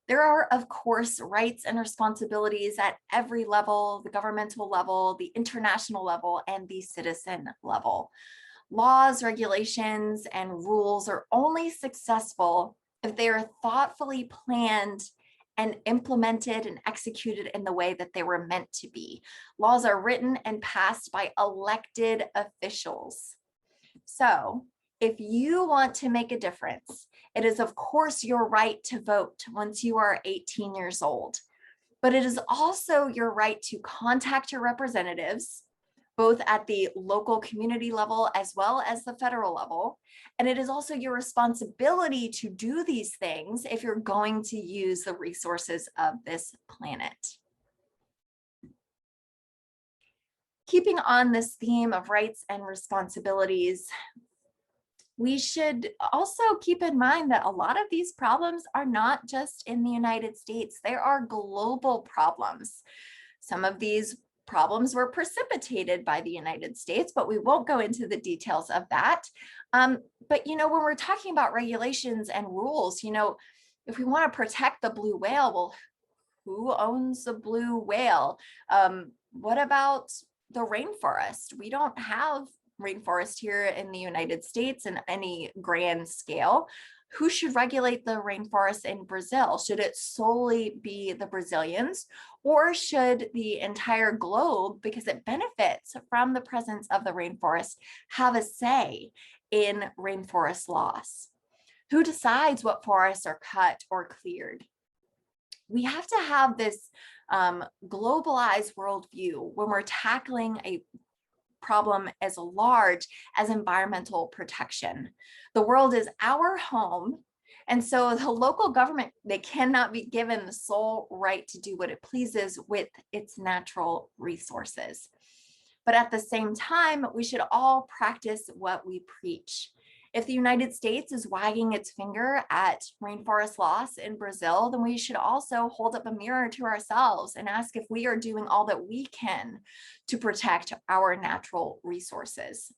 There are, of course, rights and responsibilities at every level, the governmental level, the international level, and the citizen level. Laws, regulations, and rules are only successful if they are thoughtfully planned and implemented and executed in the way that they were meant to be. Laws are written and passed by elected officials. So if you want to make a difference, it is of course your right to vote once you are 18 years old, but it is also your right to contact your representatives, both at the local community level as well as the federal level. And it is also your responsibility to do these things if you're going to use the resources of this planet. Keeping on this theme of rights and responsibilities, we should also keep in mind that a lot of these problems are not just in the United States, they are global problems. Some of these problems were precipitated by the United States, but we won't go into the details of that. But when we're talking about regulations and rules, if we want to protect the blue whale, well, who owns the blue whale? What about the rainforest? We don't have rainforest here in the United States in any grand scale. Who should regulate the rainforest in Brazil? Should it solely be the Brazilians, or should the entire globe, because it benefits from the presence of the rainforest, have a say in rainforest loss? Who decides what forests are cut or cleared? We have to have this globalized worldview when we're tackling a problem as large as environmental protection. The world is our home, and so the local government, they cannot be given the sole right to do what it pleases with its natural resources. But at the same time, we should all practice what we preach. If the United States is wagging its finger at rainforest loss in Brazil, then we should also hold up a mirror to ourselves and ask if we are doing all that we can to protect our natural resources.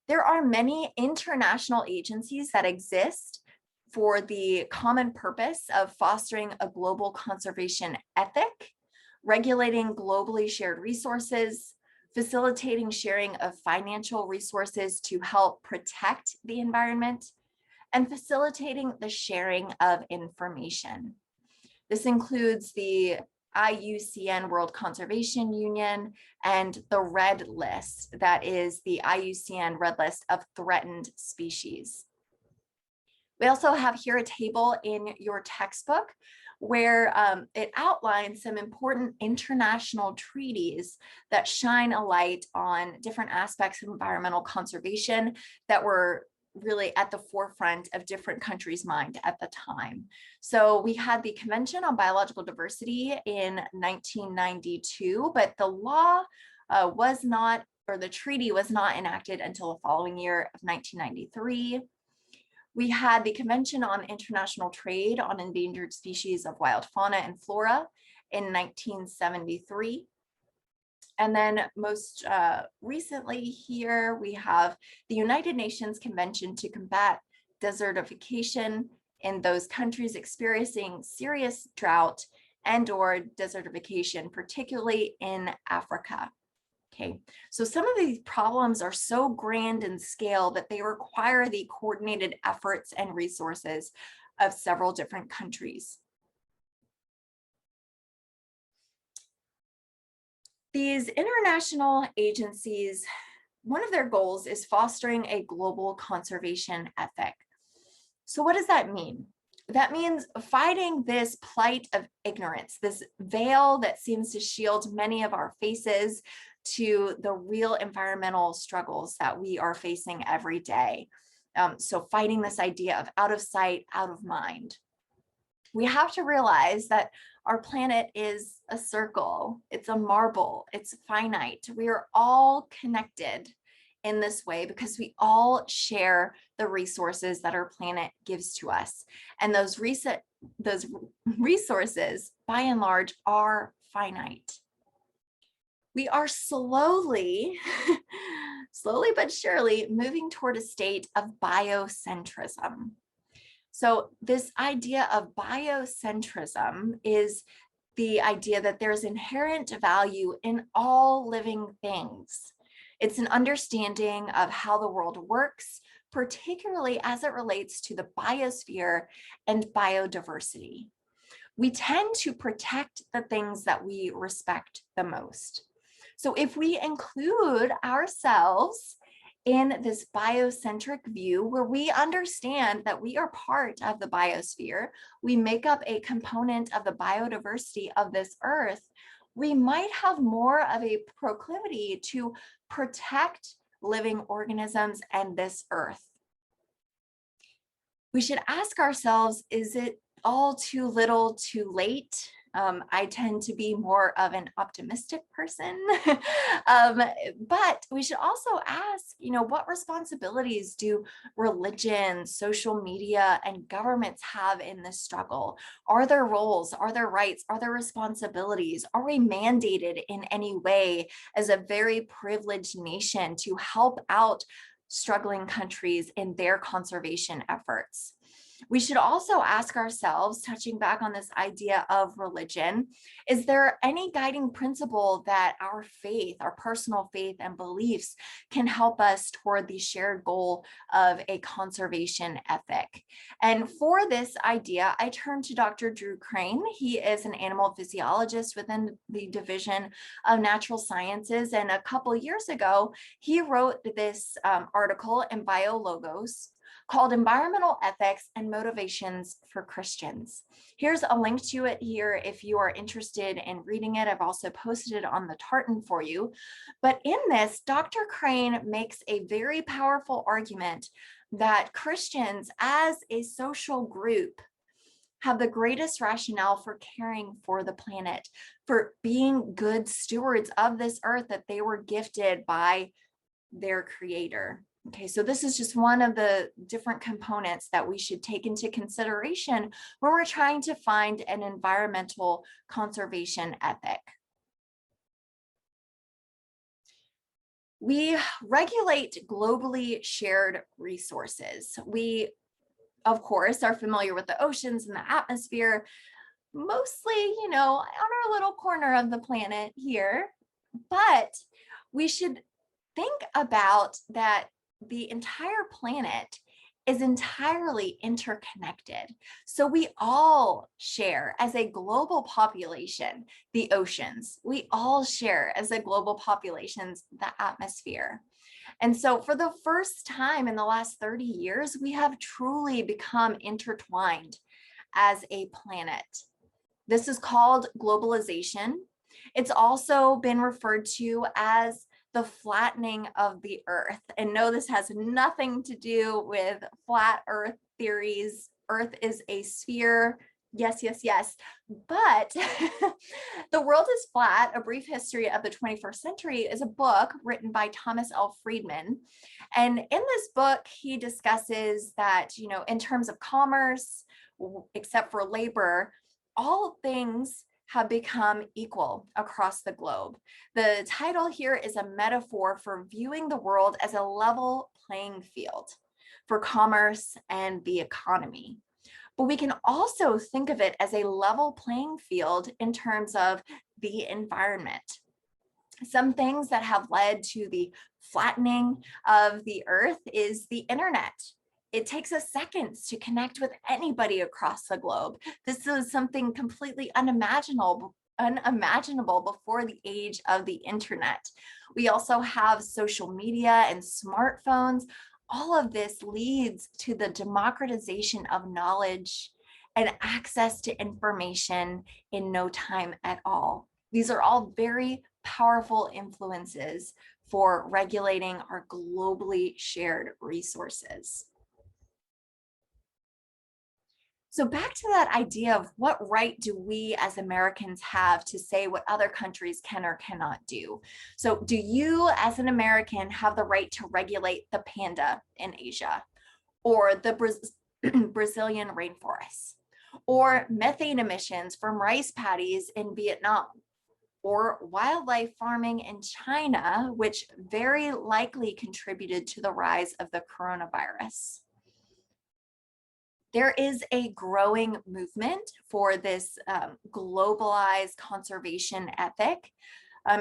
There are many international agencies that exist for the common purpose of fostering a global conservation ethic, regulating globally shared resources, facilitating sharing of financial resources to help protect the environment, and facilitating the sharing of information. This includes the IUCN World Conservation Union and the Red List, that is the IUCN Red List of threatened species. We also have here a table in your textbook where it outlines some important international treaties that shine a light on different aspects of environmental conservation that were really at the forefront of different countries' mind at the time. So we had the Convention on Biological Diversity in 1992, but the law was not, or the treaty was not enacted until the following year of 1993. We had the Convention on International Trade on Endangered Species of Wild Fauna and Flora in 1973. And then most recently here, we have the United Nations Convention to Combat Desertification in those countries experiencing serious drought and/or desertification, particularly in Africa. Okay, so some of these problems are so grand in scale that they require the coordinated efforts and resources of several different countries. These international agencies, one of their goals is fostering a global conservation ethic. So what does that mean? That means fighting this plight of ignorance, this veil that seems to shield many of our faces to the real environmental struggles that we are facing every day. So fighting this idea of out of sight, out of mind. We have to realize that our planet is a circle, it's a marble, it's finite. We are all connected in this way because we all share the resources that our planet gives to us. And those resources, by and large, are finite. We are slowly but surely moving toward a state of biocentrism. So this idea of biocentrism is the idea that there's inherent value in all living things. It's an understanding of how the world works, particularly as it relates to the biosphere and biodiversity. We tend to protect the things that we respect the most. So if we include ourselves in this biocentric view where we understand that we are part of the biosphere, we make up a component of the biodiversity of this earth, we might have more of a proclivity to protect living organisms and this earth. We should ask ourselves, is it all too little too late? I tend to be more of an optimistic person, but we should also ask, what responsibilities do religion, social media, and governments have in this struggle? Are there roles? Are there rights? Are there responsibilities? Are we mandated in any way as a very privileged nation to help out struggling countries in their conservation efforts? We should also ask ourselves, touching back on this idea of religion, is there any guiding principle that our faith, our personal faith and beliefs can help us toward the shared goal of a conservation ethic? And for this idea, I turn to Dr. Drew Crane. He is an animal physiologist within the Division of Natural Sciences. And a couple years ago, he wrote this article in BioLogos called Environmental Ethics and Motivations for Christians. Here's a link to it here if you are interested in reading it. I've also posted it on the tartan for you. But in this, Dr. Crane makes a very powerful argument that Christians as a social group have the greatest rationale for caring for the planet, for being good stewards of this earth that they were gifted by their creator. Okay, so this is just one of the different components that we should take into consideration when we're trying to find an environmental conservation ethic. We regulate globally shared resources. We, of course, are familiar with the oceans and the atmosphere, mostly, on our little corner of the planet here, but we should think about that the entire planet is entirely interconnected. So we all share as a global population, the oceans. We all share as a global populations, the atmosphere. And so for the first time in the last 30 years, we have truly become intertwined as a planet. This is called globalization. It's also been referred to as the flattening of the earth. And no, this has nothing to do with flat earth theories. Earth is a sphere. Yes, yes, yes. But The World is Flat, A Brief History of the 21st Century is a book written by Thomas L. Friedman. And in this book, he discusses that, in terms of commerce, except for labor, all things have become equal across the globe. The title here is a metaphor for viewing the world as a level playing field for commerce and the economy. But we can also think of it as a level playing field in terms of the environment. Some things that have led to the flattening of the earth is the internet. It takes us seconds to connect with anybody across the globe. This is something completely unimaginable before the age of the internet. We also have social media and smartphones. All of this leads to the democratization of knowledge and access to information in no time at all. These are all very powerful influences for regulating our globally shared resources. So back to that idea of what right do we as Americans have to say what other countries can or cannot do? So do you as an American have the right to regulate the panda in Asia, or the Brazilian rainforests, or methane emissions from rice paddies in Vietnam, or wildlife farming in China, which very likely contributed to the rise of the coronavirus? there is a growing movement for this globalized conservation ethic.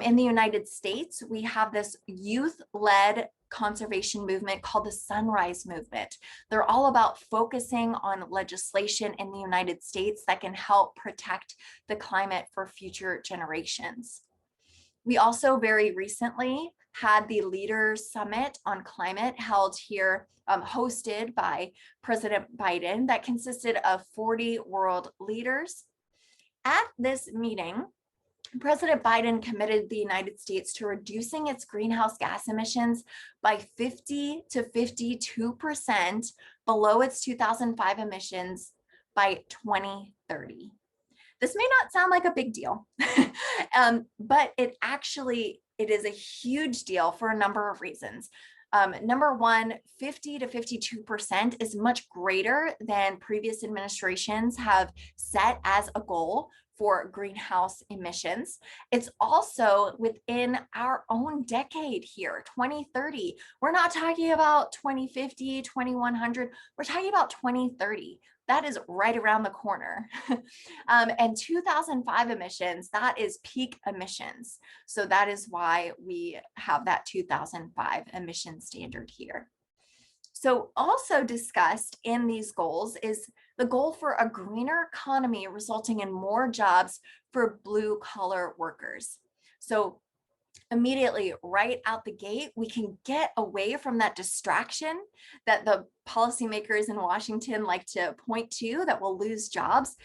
In the United States, we have this youth-led conservation movement called the Sunrise Movement. They're all about focusing on legislation in the United States that can help protect the climate for future generations. We also very recently had the Leaders Summit on Climate held here, hosted by President Biden, that consisted of 40 world leaders. At this meeting, President Biden committed the United States to reducing its greenhouse gas emissions by 50 to 52% below its 2005 emissions by 2030. This may not sound like a big deal, but it is a huge deal for a number of reasons. Number one, 50 to 52% is much greater than previous administrations have set as a goal for greenhouse emissions. It's also within our own decade here, 2030. We're not talking about 2050, 2100, we're talking about 2030. That is right around the corner. And 2005 emissions, that is peak emissions. So that is why we have that 2005 emission standard here. So also discussed in these goals is the goal for a greener economy resulting in more jobs for blue collar workers. So immediately right out the gate, we can get away from that distraction that the policymakers in Washington like to point to, that we'll lose jobs.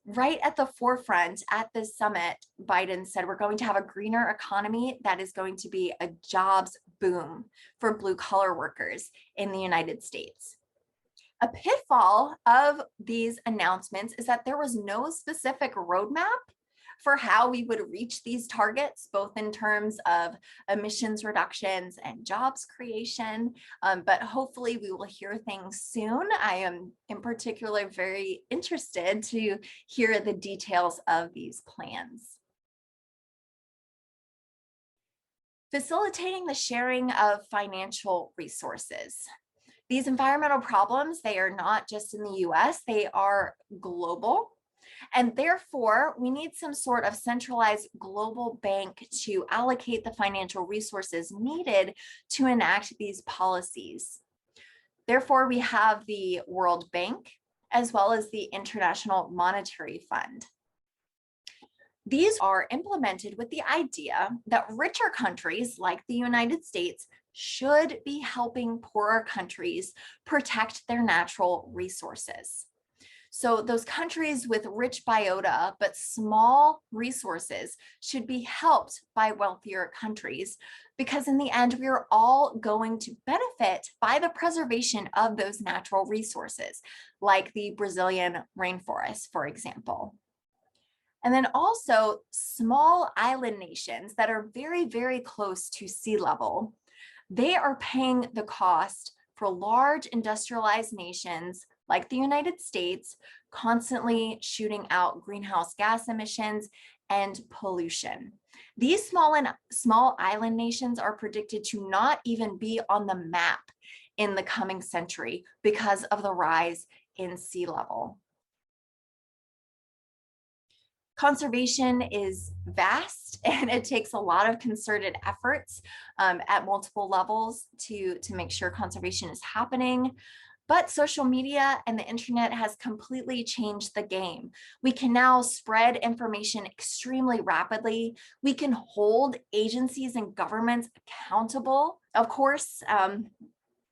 Right at the forefront at this summit, Biden said we're going to have a greener economy that is going to be a jobs boom for blue collar workers in the United States. A pitfall of these announcements is that there was no specific roadmap for how we would reach these targets, both in terms of emissions reductions and jobs creation, but hopefully we will hear things soon. I am in particular very interested to hear the details of these plans. Facilitating the sharing of financial resources. These environmental problems, they are not just in the US, they are global. And therefore, we need some sort of centralized global bank to allocate the financial resources needed to enact these policies. Therefore, we have the World Bank as well as the International Monetary Fund. These are implemented with the idea that richer countries like the United States should be helping poorer countries protect their natural resources. So those countries with rich biota but small resources should be helped by wealthier countries, because in the end, we are all going to benefit by the preservation of those natural resources, like the Brazilian rainforest, for example. And then also small island nations that are very, very close to sea level, they are paying the cost for large industrialized nations like the United States constantly shooting out greenhouse gas emissions and pollution. These small island nations are predicted to not even be on the map in the coming century because of the rise in sea level. Conservation is vast and it takes a lot of concerted efforts at multiple levels to make sure conservation is happening. But social media and the internet has completely changed the game. We can now spread information extremely rapidly. We can hold agencies and governments accountable. Of course,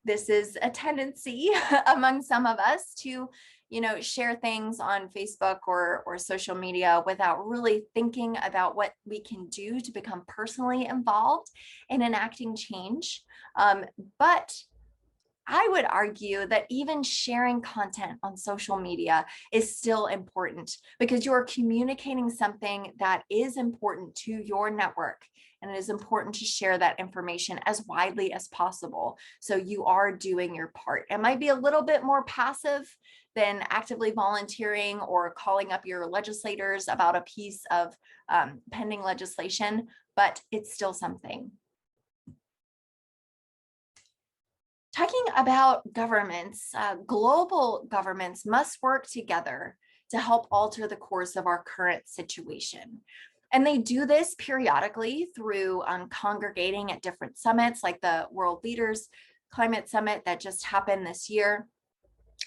this is a tendency among some of us to share things on Facebook or social media without really thinking about what we can do to become personally involved in enacting change. But I would argue that even sharing content on social media is still important, because you're communicating something that is important to your network, and it is important to share that information as widely as possible. So you are doing your part. It might be a little bit more passive than actively volunteering or calling up your legislators about a piece of pending legislation, but it's still something. Talking about governments, global governments must work together to help alter the course of our current situation. And they do this periodically through congregating at different summits, like the World Leaders Climate Summit that just happened this year.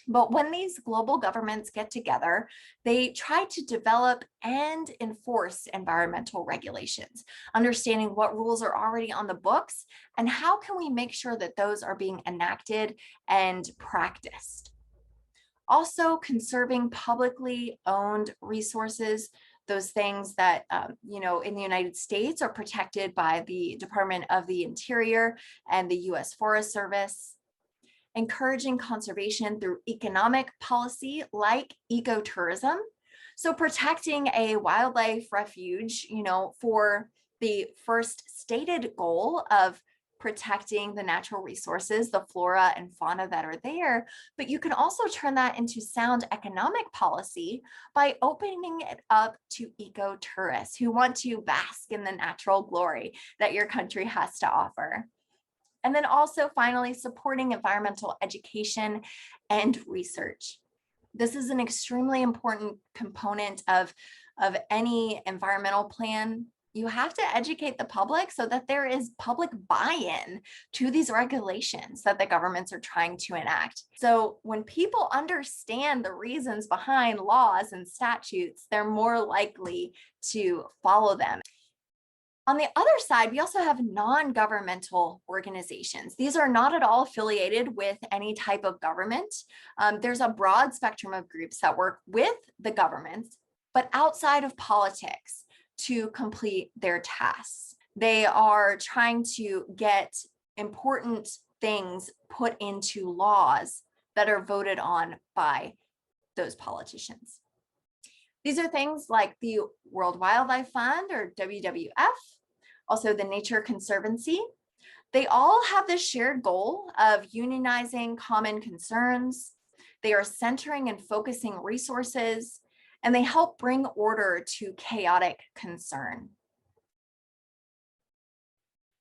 But when these global governments get together, they try to develop and enforce environmental regulations, understanding what rules are already on the books and how can we make sure that those are being enacted and practiced. Also, conserving publicly owned resources, those things that, in the United States are protected by the Department of the Interior and the US Forest Service. Encouraging conservation through economic policy like ecotourism. So protecting a wildlife refuge, for the first stated goal of protecting the natural resources, the flora and fauna that are there, but you can also turn that into sound economic policy by opening it up to ecotourists who want to bask in the natural glory that your country has to offer. And then also finally supporting environmental education and research. This is an extremely important component of any environmental plan. You have to educate the public so that there is public buy-in to these regulations that the governments are trying to enact. So when people understand the reasons behind laws and statutes, they're more likely to follow them. On the other side, we also have non-governmental organizations. These are not at all affiliated with any type of government. There's a broad spectrum of groups that work with the government, but outside of politics to complete their tasks. They are trying to get important things put into laws that are voted on by those politicians. These are things like the World Wildlife Fund, or WWF, also the Nature Conservancy. They all have this shared goal of unionizing common concerns. They are centering and focusing resources, and they help bring order to chaotic concern.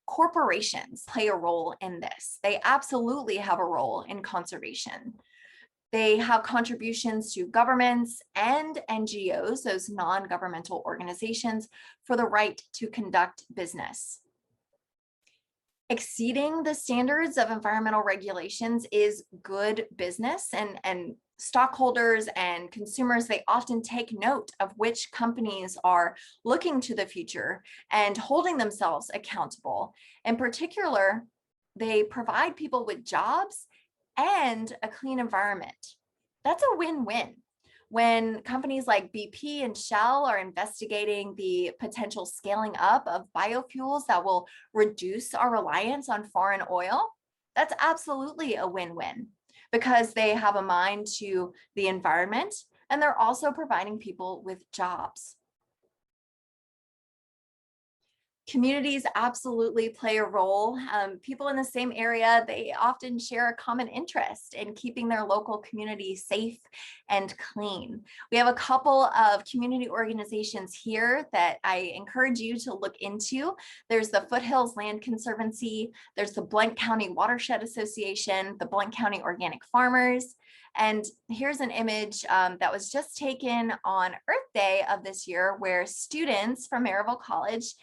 Corporations play a role in this. They absolutely have a role in conservation. They have contributions to governments and NGOs, those non-governmental organizations, for the right to conduct business. Exceeding the standards of environmental regulations is good business, and stockholders and consumers, they often take note of which companies are looking to the future and holding themselves accountable. In particular, they provide people with jobs and a clean environment. That's a win-win. When companies like BP and Shell are investigating the potential scaling up of biofuels that will reduce our reliance on foreign oil, that's absolutely a win-win because they have a mind to the environment and they're also providing people with jobs. Communities absolutely play a role. People in the same area, they often share a common interest in keeping their local community safe and clean. We have a couple of community organizations here that I encourage you to look into. There's the Foothills Land Conservancy, there's the Blount County Watershed Association, the Blount County Organic Farmers. And here's an image that was just taken on Earth Day of this year, where students from Maryville College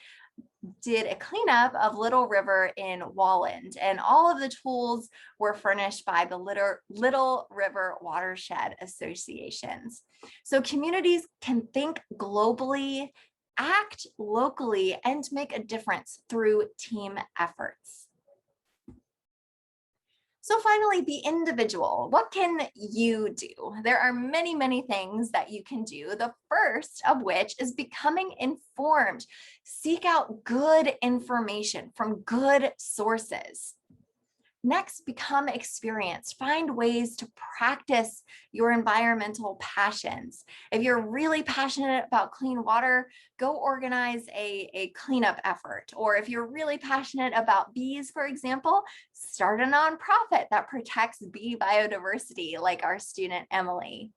did a cleanup of Little River in Walland, and all of the tools were furnished by the Little River Watershed Associations. So communities can think globally, act locally, and make a difference through team efforts. So finally, the individual. What can you do? There are many, many things that you can do. The first of which is becoming informed. Seek out good information from good sources. Next, become experienced. Find ways to practice your environmental passions. If you're really passionate about clean water, go organize a cleanup effort. Or if you're really passionate about bees, for example, start a nonprofit that protects bee biodiversity, like our student Emily.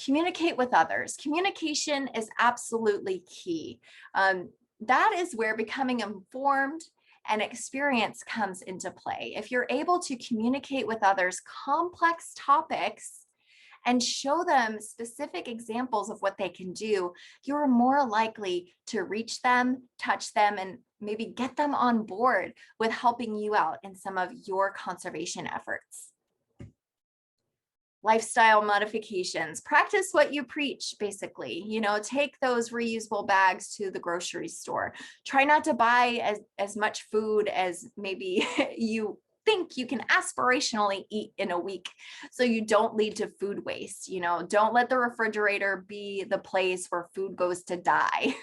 Communicate with others. Communication is absolutely key. That is where becoming informed and experience comes into play. If you're able to communicate with others complex topics and show them specific examples of what they can do, you're more likely to reach them, touch them, and maybe get them on board with helping you out in some of your conservation efforts. Lifestyle modifications. Practice what you preach, basically. Take those reusable bags to the grocery store. Try not to buy as much food as maybe you think you can aspirationally eat in a week, so you don't lead to food waste. Don't let the refrigerator be the place where food goes to die.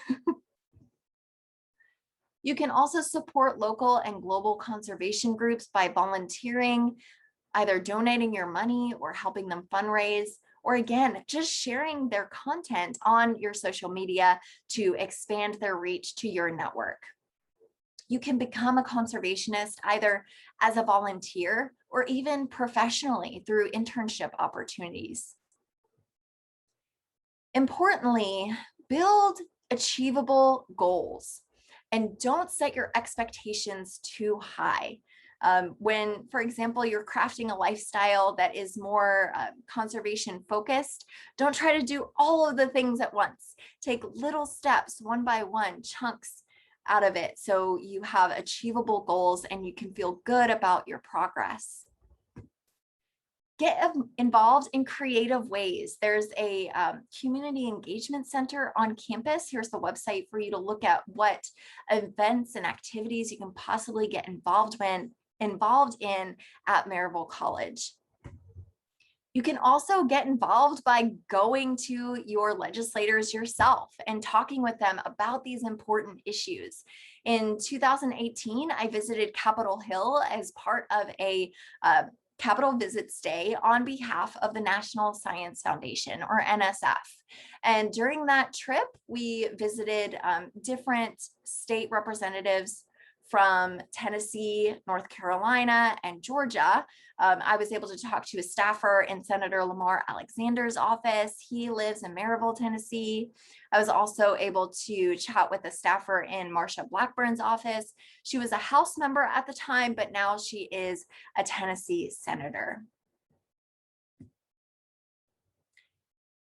You can also support local and global conservation groups by volunteering, either donating your money or helping them fundraise, or again, just sharing their content on your social media to expand their reach to your network. You can become a conservationist either as a volunteer or even professionally through internship opportunities. Importantly, build achievable goals and don't set your expectations too high. When, for example, you're crafting a lifestyle that is more conservation focused, don't try to do all of the things at once. Take little steps, one by one, chunks out of it, so you have achievable goals and you can feel good about your progress. Get involved in creative ways. There's a community engagement center on campus. Here's the website for you to look at what events and activities you can possibly get involved in at Maryville College. You can also get involved by going to your legislators yourself and talking with them about these important issues. In 2018, I visited Capitol Hill as part of a Capitol Visits Day on behalf of the National Science Foundation, or NSF. And during that trip, we visited different state representatives from Tennessee, North Carolina, and Georgia. I was able to talk to a staffer in Senator Lamar Alexander's office. He lives in Maryville, Tennessee. I was also able to chat with a staffer in Marsha Blackburn's office. She was a House member at the time, but now she is a Tennessee senator.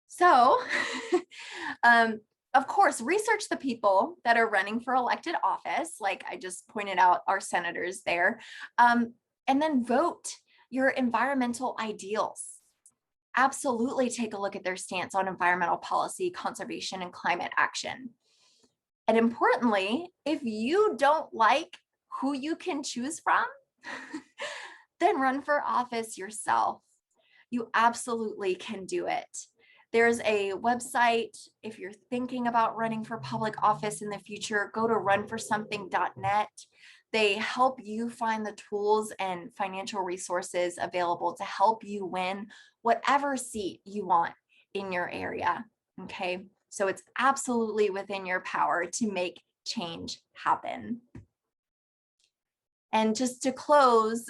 So, of course, research the people that are running for elected office, like I just pointed out our senators there, and then vote your environmental ideals. Absolutely take a look at their stance on environmental policy, conservation, and climate action. And importantly, if you don't like who you can choose from, then run for office yourself. You absolutely can do it. There's a website, if you're thinking about running for public office in the future, go to runforsomething.net. They help you find the tools and financial resources available to help you win whatever seat you want in your area, okay? So it's absolutely within your power to make change happen. And just to close,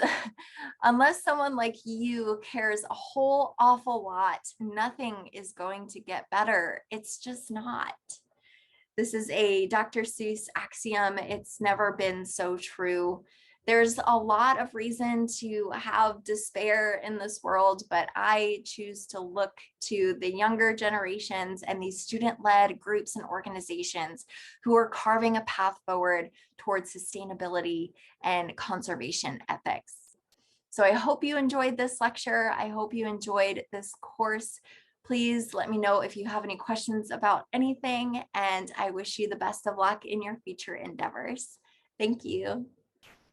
unless someone like you cares a whole awful lot, nothing is going to get better. It's just not. This is a Dr. Seuss axiom. It's never been so true. There's a lot of reason to have despair in this world, but I choose to look to the younger generations and these student-led groups and organizations who are carving a path forward towards sustainability and conservation ethics. So I hope you enjoyed this lecture. I hope you enjoyed this course. Please let me know if you have any questions about anything, and I wish you the best of luck in your future endeavors. Thank you.